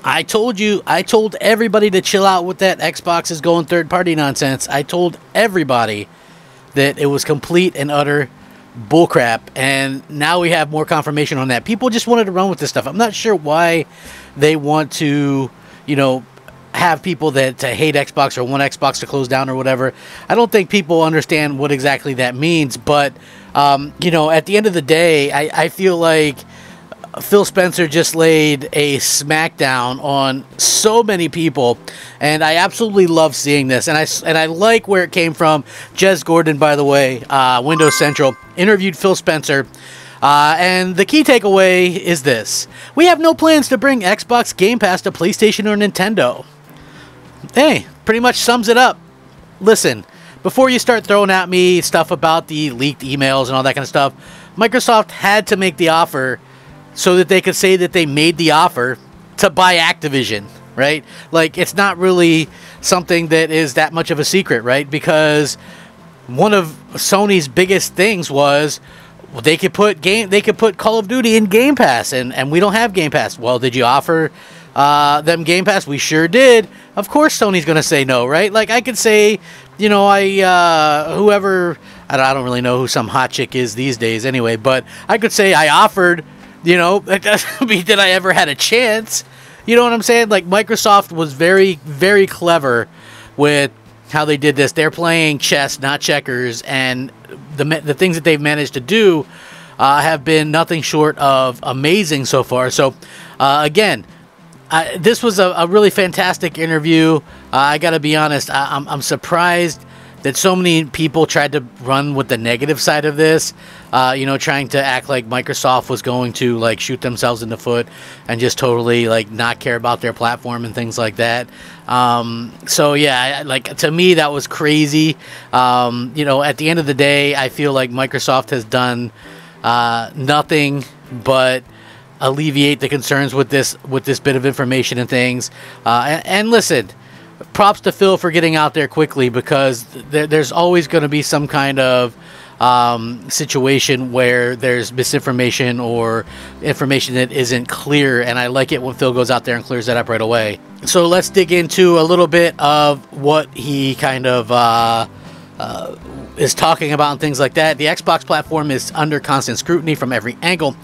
I told you, I told everybody to chill out with that Xbox is going third-party nonsense. I told everybody that it was complete and utter bullcrap, and now we have more confirmation on that. People just wanted to run with this stuff. I'm not sure why they want to, you know, have people that hate Xbox or want Xbox to close down or whatever. I don't think people understand what exactly that means, but, you know, at the end of the day, I feel like Phil Spencer just laid a smackdown on so many people, and I absolutely love seeing this. And I like where it came from. Jez Gordon, by the way, Windows Central, interviewed Phil Spencer, and the key takeaway is this: we have no plans to bring Xbox Game Pass to PlayStation or Nintendo. Hey, pretty much sums it up. Listen, before you start throwing at me stuff about the leaked emails and all that kind of stuff, Microsoft had to make the offer so that they could say that they made the offer to buy Activision, right? Like, it's not really something that is that much of a secret, right? Because one of Sony's biggest things was, well, they could put Call of Duty in Game Pass, and we don't have Game Pass. Well, did you offer them Game Pass? We sure did. Of course Sony's going to say no, right? Like, I could say, you know, whoever, I don't really know who some hot chick is these days anyway, but I could say I offered. You know, that doesn't mean that I ever had a chance. You know what I'm saying? Like, Microsoft was very, very clever with how they did this. They're playing chess, not checkers, and the things that they've managed to do have been nothing short of amazing so far. So, again, this was a really fantastic interview. I got to be honest, I'm surprised that so many people tried to run with the negative side of this, you know, trying to act like Microsoft was going to, like, shoot themselves in the foot and just totally, like, not care about their platform and things like that. So, yeah, like, to me, that was crazy. You know, at the end of the day, I feel like Microsoft has done nothing but alleviate the concerns with this bit of information and things. And listen, props to Phil for getting out there quickly, because there's always going to be some kind of situation where there's misinformation or information that isn't clear, and I like it when Phil goes out there and clears that up right away. So let's dig into a little bit of what he kind of is talking about and things like that. The Xbox platform is under constant scrutiny from every angle.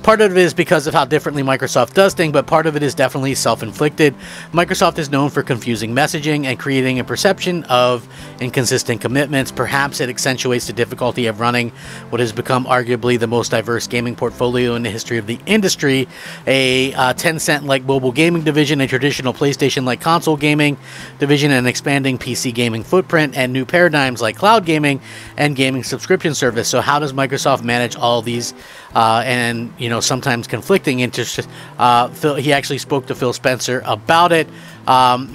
Part of it is because of how differently Microsoft does things, but part of it is definitely self-inflicted. Microsoft is known for confusing messaging and creating a perception of inconsistent commitments. Perhaps it accentuates the difficulty of running what has become arguably the most diverse gaming portfolio in the history of the industry. A Tencent-like mobile gaming division, a traditional PlayStation-like console gaming division, an expanding PC gaming footprint, and new paradigms like cloud gaming and gaming subscription service. So how does Microsoft manage all these and, you know, sometimes conflicting interests? He actually spoke to Phil Spencer about it.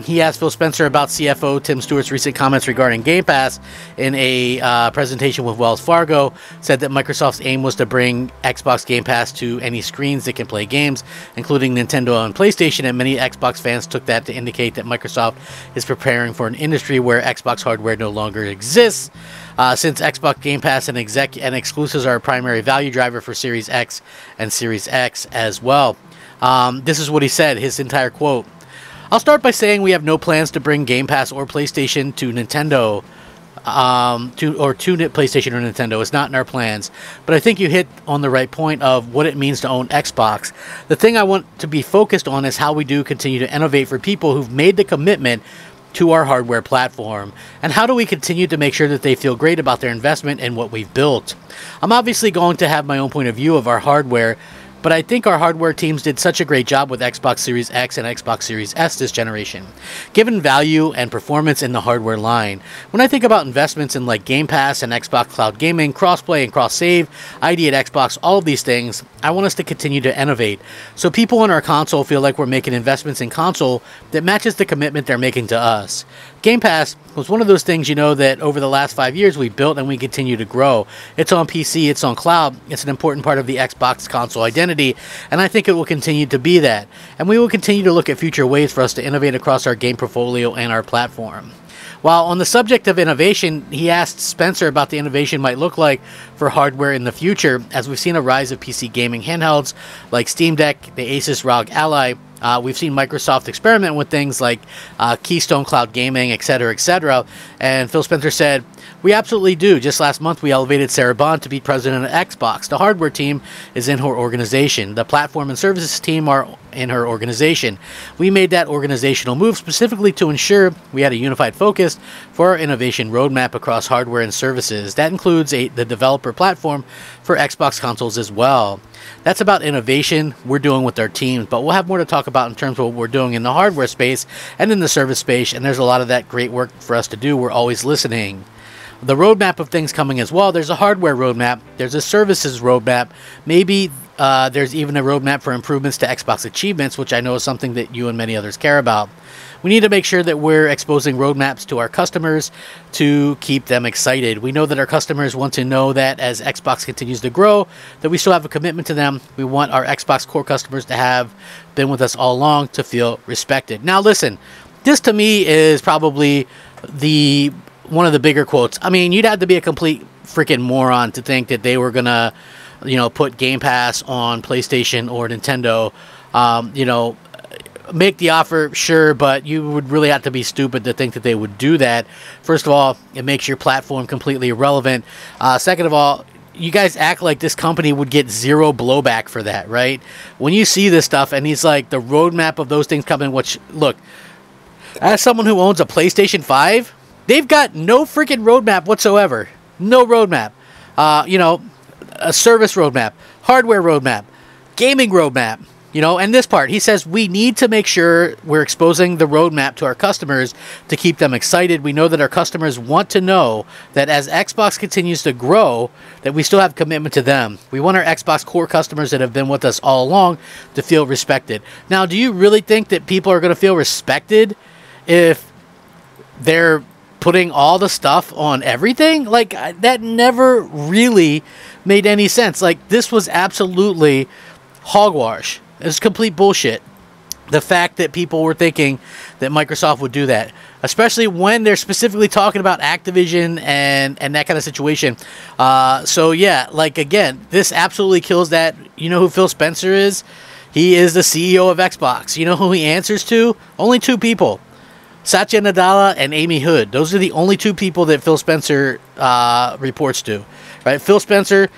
He asked Phil Spencer about CFO Tim Stewart's recent comments regarding Game Pass in a presentation with Wells Fargo. Said that Microsoft's aim was to bring Xbox Game Pass to any screens that can play games, including Nintendo and PlayStation, and many Xbox fans took that to indicate that Microsoft is preparing for an industry where Xbox hardware no longer exists. Since Xbox Game Pass and exclusives are a primary value driver for Series X and Series X as well. This is what he said, his entire quote. I'll start by saying we have no plans to bring Game Pass or PlayStation to Nintendo, to PlayStation or Nintendo. It's not in our plans. But I think you hit on the right point of what it means to own Xbox. The thing I want to be focused on is how we do continue to innovate for people who've made the commitment to our hardware platform, and how do we continue to make sure that they feel great about their investment in what we've built. I'm obviously going to have my own point of view of our hardware, but I think our hardware teams did such a great job with Xbox Series X and Xbox Series S this generation, given value and performance in the hardware line. When I think about investments in like Game Pass and Xbox Cloud Gaming, crossplay and cross-save, ID at Xbox, all of these things, I want us to continue to innovate, so people on our console feel like we're making investments in console that matches the commitment they're making to us. Game Pass was one of those things, you know, that over the last 5 years we built and we continue to grow. It's on PC, it's on cloud, it's an important part of the Xbox console identity, and I think it will continue to be that. And we will continue to look at future ways for us to innovate across our game portfolio and our platform. While on the subject of innovation, he asked Spencer about the innovation might look like for hardware in the future, as we've seen a rise of PC gaming handhelds like Steam Deck, the Asus ROG Ally, We've seen Microsoft experiment with things like Keystone Cloud Gaming, etc., and Phil Spencer said, "We absolutely do. Just last month, we elevated Sarah Bond to be president of Xbox. The hardware team is in her organization. The platform and services team are in her organization. We made that organizational move specifically to ensure we had a unified focus for our innovation roadmap across hardware and services. That includes the developer platform for Xbox consoles as well. That's about innovation we're doing with our teams, but we'll have more to talk about in terms of what we're doing in the hardware space and in the service space, and there's a lot of that great work for us to do. We're always listening." The roadmap of things coming as well. There's a hardware roadmap. There's a services roadmap. Maybe there's even a roadmap for improvements to Xbox achievements, which I know is something that you and many others care about. We need to make sure that we're exposing roadmaps to our customers to keep them excited. We know that our customers want to know that as Xbox continues to grow, that we still have a commitment to them. We want our Xbox core customers to have been with us all along to feel respected. Now listen, this to me is probably one of the bigger quotes. I mean, you'd have to be a complete freaking moron to think that they were gonna, put Game Pass on PlayStation or Nintendo. Make the offer, sure, but you would really have to be stupid to think that they would do that. First of all, it makes your platform completely irrelevant. Second of all, you guys act like this company would get zero blowback for that, right? When you see this stuff and he's like, the roadmap of those things coming, which, look, as someone who owns a PlayStation 5, they've got no freaking roadmap whatsoever. No roadmap. A service roadmap, hardware roadmap, gaming roadmap. And this part, he says, we need to make sure we're exposing the roadmap to our customers to keep them excited. We know that our customers want to know that as Xbox continues to grow, that we still have commitment to them. We want our Xbox core customers that have been with us all along to feel respected. Now, do you really think that people are going to feel respected if they're putting all the stuff on everything? Like, that never really made any sense. Like, this was absolutely hogwash. It's complete bullshit. The fact that people were thinking that Microsoft would do that, especially when they're specifically talking about Activision and that kind of situation. So yeah, like, again, this absolutely kills that. You know who Phil Spencer is? He is the CEO of Xbox. You know who he answers to? Only two people. Satya Nadella and Amy Hood. Those are the only two people that Phil Spencer reports to. Right? Phil Spencer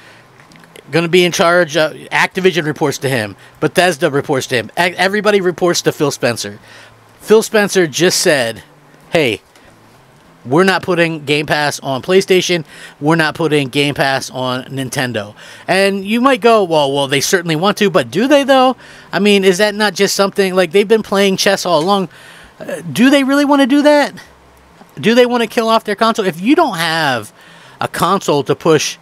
going to be in charge. Activision reports to him. Bethesda reports to him. Everybody reports to Phil Spencer. Phil Spencer just said, hey, we're not putting Game Pass on PlayStation. We're not putting Game Pass on Nintendo. And you might go, well, they certainly want to, but do they though? I mean, is that not just something like they've been playing chess all along? Do they really want to do that? Do they want to kill off their console? If you don't have a console to push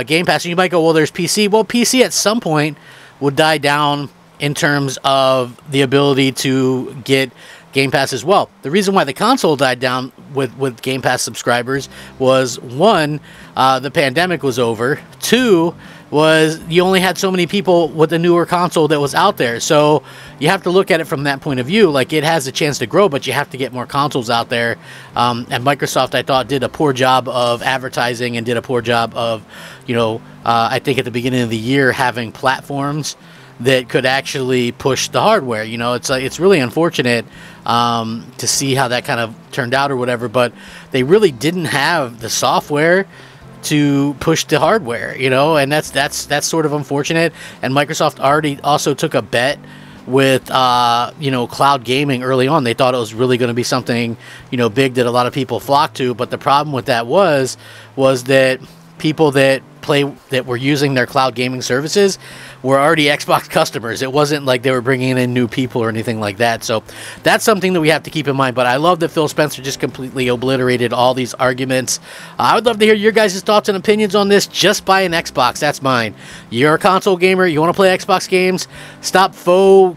Game Pass, and you might go, well, there's PC. Well, PC at some point will die down in terms of the ability to get Game Pass as well. The reason why the console died down with Game Pass subscribers was, one, the pandemic was over. Two, was you only had so many people with the newer console that was out there. So you have to look at it from that point of view. Like, it has a chance to grow, but you have to get more consoles out there. And Microsoft, I thought, did a poor job of advertising and did a poor job of, I think at the beginning of the year, having platforms that could actually push the hardware. It's really unfortunate to see how that kind of turned out or whatever, but they really didn't have the software to push the hardware, and that's sort of unfortunate. And Microsoft already also took a bet with cloud gaming early on. They thought it was really going to be something big that a lot of people flocked to, but the problem with that was that people that were using their cloud gaming services were already Xbox customers. It wasn't like they were bringing in new people or anything like that. So that's something that we have to keep in mind. But I love that Phil Spencer just completely obliterated all these arguments. I would love to hear your guys' thoughts and opinions on this. Just buy an Xbox. That's mine. You're a console gamer. You want to play Xbox games? Stop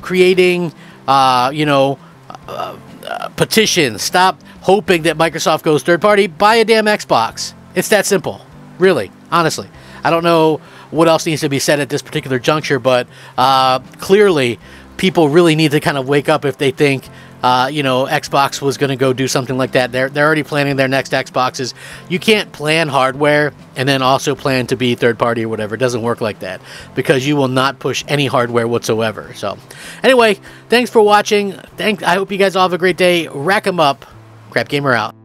creating, petitions. Stop hoping that Microsoft goes third party. Buy a damn Xbox. It's that simple. Really, honestly. I don't know what else needs to be said at this particular juncture, but clearly people really need to kind of wake up if they think you know, Xbox was going to go do something like that. They're already planning their next Xboxes. You can't plan hardware and then also plan to be third party or whatever. It doesn't work like that, because you will not push any hardware whatsoever. So anyway, thanks for watching. I hope you guys all have a great day. Rack 'em up. Crap Gamer out.